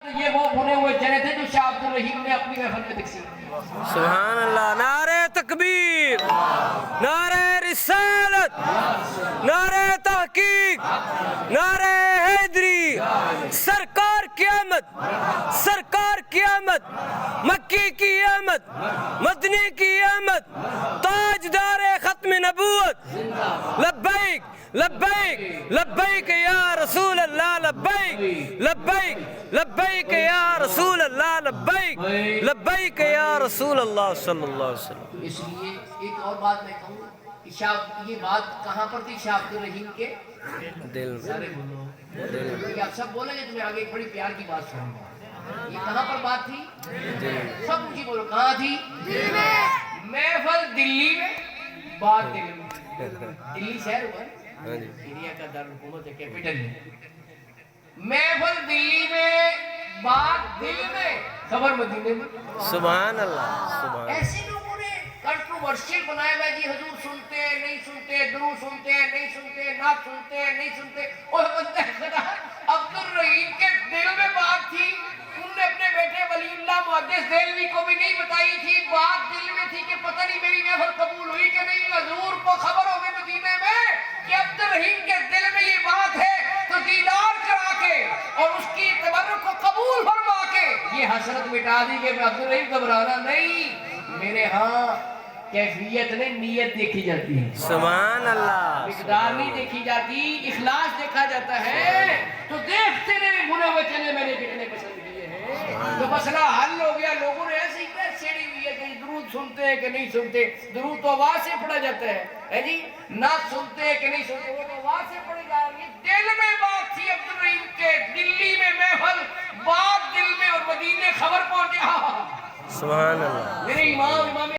یہ وہ بنے ہوئے چنے تھے جو شاہ عبد الرحیم نے اپنی محفل میں تقسیم کیے۔ سبحان اللہ، نعرہ تکبیر، نعرہ رسالت، نعرہ تحقیق، نعرہ حیدری، سرکار کی آمد، سرکار کی آمد، مکی کی آمد، مدنی کی آمد، تاجدار ختم نبوت، لبیک لبیک لبیک یا رسول اللہ، لبیک لبیک لبیک یا رسول اللہ، لبیک لبیک یا رسول اللہ صلی اللہ علیہ وسلم۔ اس لیے ایک اور بات میں کہوں، یہ بات کہاں پر تھی شاہ عبد الرحیم کے دل میں، سارے بولو، یہ آپ سب بولیں گے تو میں آگے ایک بڑی پیار کی بات سنوں گا۔ یہ کہاں پر بات تھی؟ سب مجھے بولو کہاں تھی؟ محفل دلی میں، بات دل میں۔ دلی شہر ہوا انڈیا کا دارالحکومت ہے، کیپٹل ہے۔ محفل دلی میں، بات دل میں، خبر مدینے میں۔ سبحان اللہ، سبحان ایسے لوگوں نے کنٹروورشل بنایا ہوا جی حضور سنتے ہیں نہیں سنتے، درود سنتے ہیں نہیں سنتے، نعت سنتے ہیں نہیں سنتے۔ اور بندہ خدا عبد الرحیم کے دل میں بات تھی، انہوں نے اپنے بیٹے ولی اللہ محدث دہلوی کو بھی نہیں بتائی تھی، بات دل میں تھی کہ پتہ نہیں میری محفل قبول ہوئی کہ نہیں۔ حضور کو خبر ہو گئی مدینے میں کہ عبد الرحیم کے دل میں یہ بات ہے، تو دیدار کرا کے اور اس کی تبرک کو قبول فرما کے یہ حسرت مٹا دی کہ عبد الرحیم گھبرانا نہیں، میرے ہاں کیفیت نہیں نیت دیکھی جاتی ہے، سبحان اللہ، مقدار نہیں دیکھی جاتی، اخلاص دیکھا جاتا ہے۔ تو دیکھتے رہے بھنے ہوئے چنے میں نے کتنے پسند کیے ہیں، تو مسئلہ حل ہو گیا۔ لوگوں نے ایسی چھیڑی ہوئی ہے کہ درود سنتے ہیں کہ نہیں سنتے، درود تو آواز سے پڑھا جاتا ہے جی، نعت سنتے ہیں کہ نہیں سنتے، وہ تو آواز سے پڑھی جا رہی ہے۔ دل میں بات تھی عبد الرحیم کے، دلی میں محفل، بات دل میں، اور مدینے خبر پہنچا۔ سبحان اللہ، میرے امام